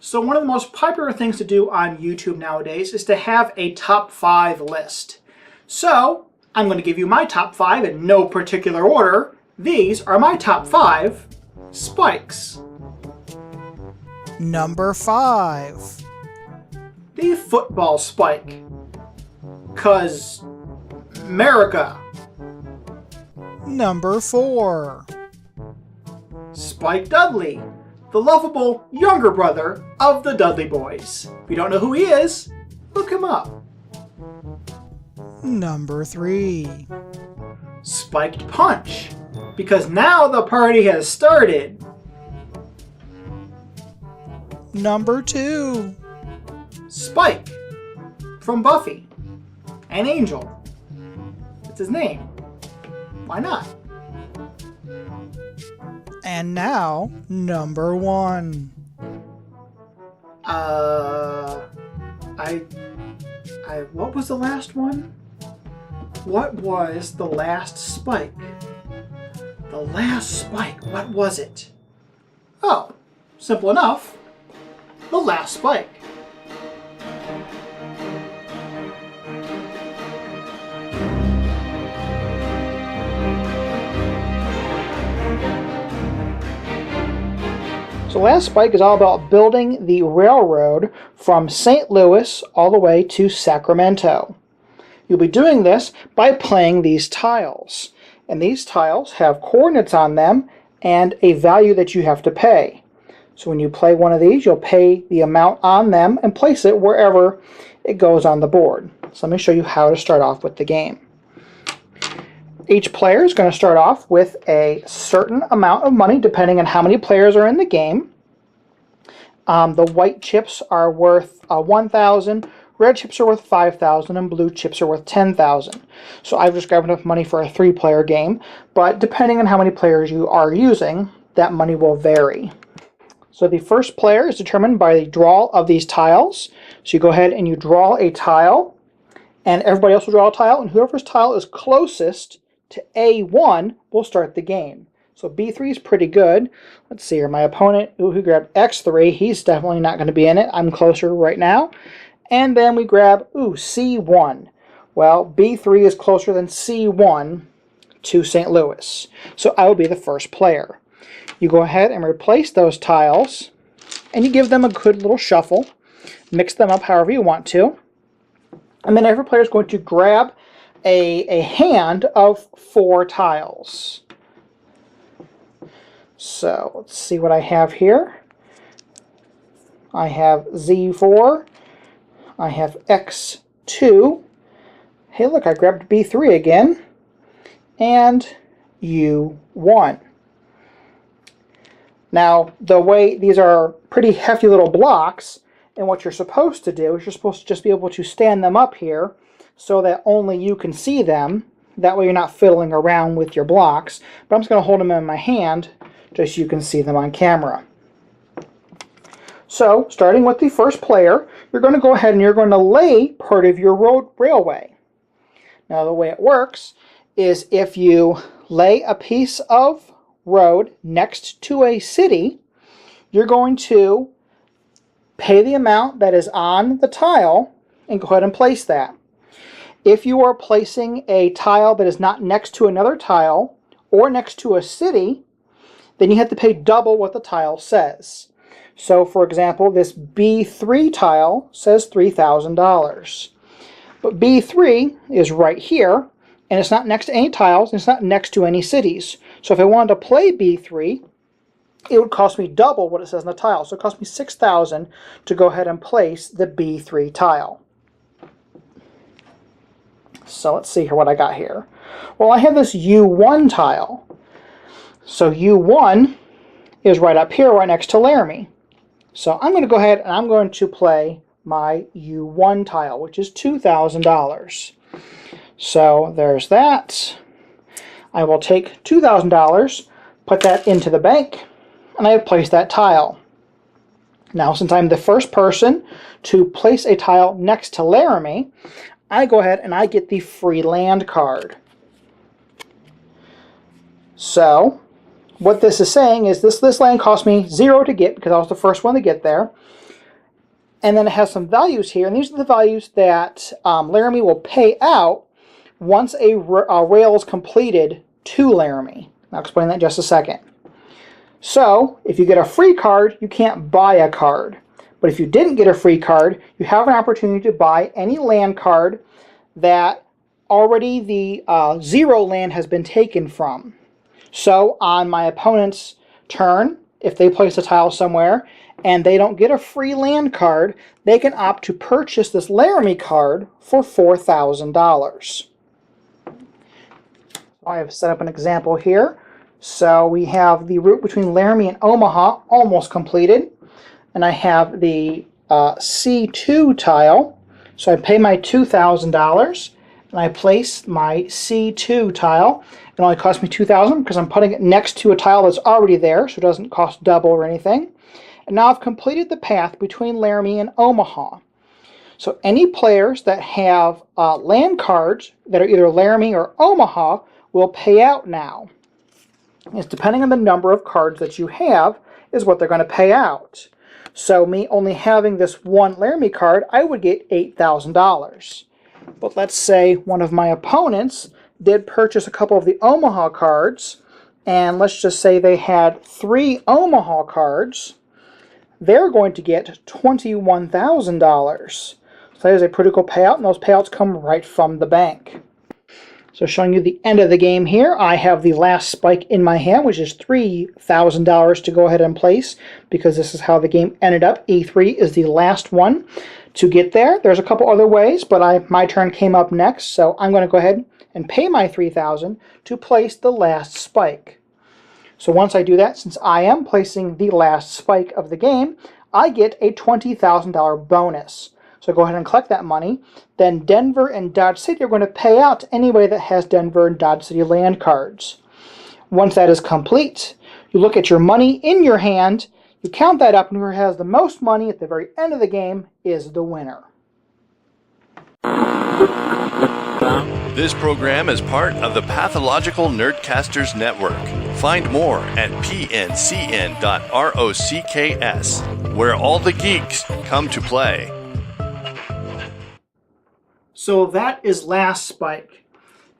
So one of the most popular things to do on YouTube nowadays is to have a top 5 list. So I'm going to give you my top 5 in no particular order. These are my top 5 spikes. Number 5. The football spike. 'Cause America. Number 4. Spike Dudley, the lovable younger brother of the Dudley boys. If you don't know who he is, look him up. Number 3. Spiked Punch, because now the party has started. Number 2. Spike, from Buffy, and Angel. It's his name. Why not? And now, number 1. What was the last one? What was the last spike? The last spike, what was it? Oh, simple enough. The last spike. So Last Spike is all about building the railroad from St. Louis all the way to Sacramento. You'll be doing this by playing these tiles. And these tiles have coordinates on them and a value that you have to pay. So when you play one of these, you'll pay the amount on them and place it wherever it goes on the board. So let me show you how to start off with the game. Each player is going to start off with a certain amount of money depending on how many players are in the game. The white chips are worth 1,000, red chips are worth 5,000, and blue chips are worth 10,000. So I've just grabbed enough money for a 3-player game, but depending on how many players you are using, that money will vary. So the first player is determined by the draw of these tiles. So you go ahead and you draw a tile, and everybody else will draw a tile, and whoever's tile is closest to A1 will start the game. So B3 is pretty good. Let's see here. My opponent, who grabbed X3, he's definitely not going to be in it. I'm closer right now. And then we grab, C1. Well, B3 is closer than C1 to St. Louis. So I will be the first player. You go ahead and replace those tiles, and you give them a good little shuffle. Mix them up however you want to. And then every player is going to grab a hand of 4 tiles. So let's see what I have here. I have Z4. I have X2. Hey, look, I grabbed B3 again. And U1. Now, the way these are pretty hefty little blocks, and what you're supposed to do is you're supposed to just be able to stand them up here so that only you can see them. That way you're not fiddling around with your blocks. But I'm just going to hold them in my hand just so you can see them on camera. So, starting with the first player, you're going to go ahead and you're going to lay part of your railway. Now the way it works is if you lay a piece of road next to a city, you're going to pay the amount that is on the tile and go ahead and place that. If you are placing a tile that is not next to another tile or next to a city, then you have to pay double what the tile says. So for example, this B3 tile says $3,000. But B3 is right here, and it's not next to any tiles, and it's not next to any cities. So if I wanted to play B3, it would cost me double what it says on the tile. So it cost me $6,000 to go ahead and place the B3 tile. So let's see here what I got here. Well, I have this U1 tile. So U1 is right up here, right next to Laramie. So I'm going to go ahead and I'm going to play my U1 tile, which is $2,000. So there's that. I will take $2,000, put that into the bank, and I have placed that tile. Now, since I'm the first person to place a tile next to Laramie, I go ahead and I get the free land card. So, what this is saying is this land cost me 0 to get because I was the first one to get there. And then it has some values here, and these are the values that Laramie will pay out once a rail is completed to Laramie. I'll explain that in just a second. So, if you get a free card, you can't buy a card. But if you didn't get a free card, you have an opportunity to buy any land card that already the 0 land has been taken from. So, on my opponent's turn, if they place a tile somewhere and they don't get a free land card, they can opt to purchase this Laramie card for $4,000. I have set up an example here. So we have the route between Laramie and Omaha almost completed. And I have the C2 tile. So I pay my $2,000 and I place my C2 tile. It only cost me $2,000 because I'm putting it next to a tile that's already there, so it doesn't cost double or anything. And now I've completed the path between Laramie and Omaha. So any players that have land cards that are either Laramie or Omaha will pay out now. It's depending on the number of cards that you have is what they're going to pay out. So me only having this one Laramie card, I would get $8,000. But let's say one of my opponents did purchase a couple of the Omaha cards, and let's just say they had 3 Omaha cards, they're going to get $21,000. So that is a pretty cool payout, and those payouts come right from the bank. So showing you the end of the game here, I have the last spike in my hand, which is $3,000 to go ahead and place, because this is how the game ended up. E3 is the last one to get there. There's a couple other ways, but my turn came up next, so I'm going to go ahead and pay my $3,000 to place the last spike. So once I do that, since I am placing the last spike of the game, I get a $20,000 bonus. So go ahead and collect that money. Then Denver and Dodge City are going to pay out to anybody that has Denver and Dodge City land cards. Once that is complete, you look at your money in your hand, you count that up, and whoever has the most money at the very end of the game is the winner. This program is part of the Pathological Nerdcasters Network. Find more at pncn.rocks, where all the geeks come to play. So that is Last Spike.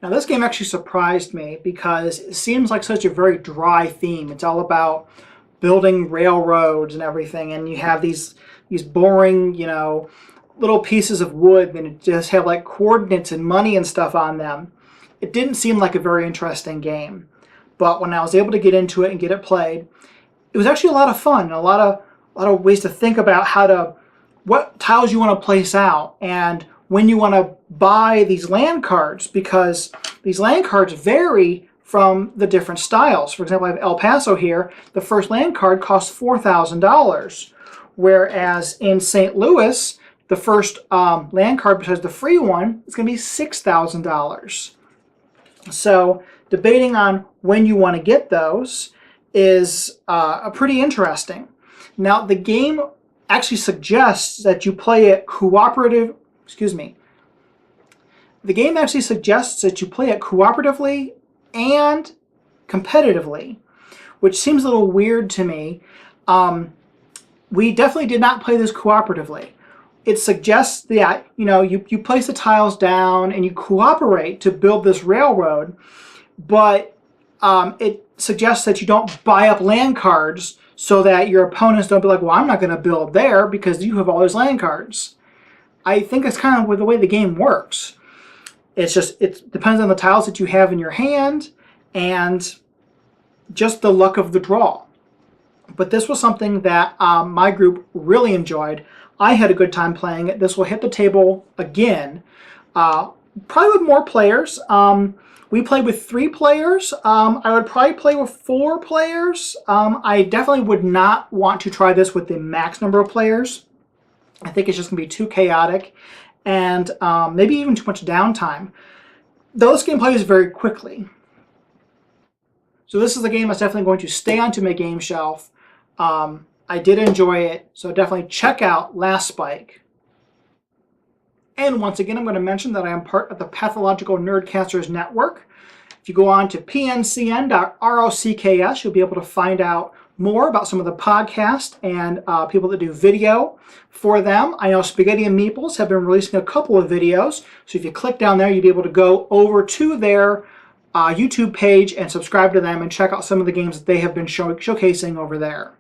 Now this game actually surprised me because it seems like such a very dry theme. It's all about building railroads and everything, and you have these boring, little pieces of wood that just have like coordinates and money and stuff on them. It didn't seem like a very interesting game. But when I was able to get into it and get it played, it was actually a lot of fun, and a lot of ways to think about what tiles you want to place out and when you want to buy these land cards, because these land cards vary from the different styles. For example, I have El Paso here. The first land card costs $4,000, whereas in St. Louis, the first land card, besides the free one, is going to be $6,000. So debating on when you want to get those is pretty interesting. Now, the game actually suggests that you play it The game actually suggests that you play it cooperatively and competitively, which seems a little weird to me. We definitely did not play this cooperatively. It suggests that you place the tiles down and you cooperate to build this railroad, but it suggests that you don't buy up land cards so that your opponents don't be like, well, I'm not going to build there because you have all those land cards. I think that's kind of the way the game works. It depends on the tiles that you have in your hand and just the luck of the draw. But this was something that my group really enjoyed. I had a good time playing it. This will hit the table again, probably with more players. We played with 3 players. I would probably play with 4 players. I definitely would not want to try this with the max number of players. I think it's just going to be too chaotic and maybe even too much downtime. Though this game plays very quickly. So this is a game that's definitely going to stay onto my game shelf. I did enjoy it, so definitely check out Last Spike. And once again, I'm going to mention that I am part of the Pathological Nerdcasters Network. If you go on to pncn.rocks, you'll be able to find out more about some of the podcasts and people that do video for them, I know Spaghetti and Meeples have been releasing a couple of videos. So if you click down there, you'll be able to go over to their YouTube page and subscribe to them and check out some of the games that they have been showcasing over there.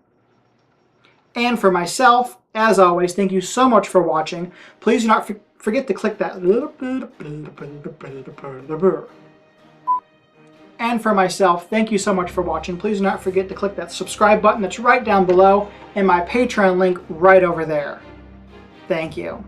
And for myself, as always, thank you so much for watching. Please do not forget to click that And for myself, thank you so much for watching. Please do not forget to click that subscribe button that's right down below and my Patreon link right over there. Thank you.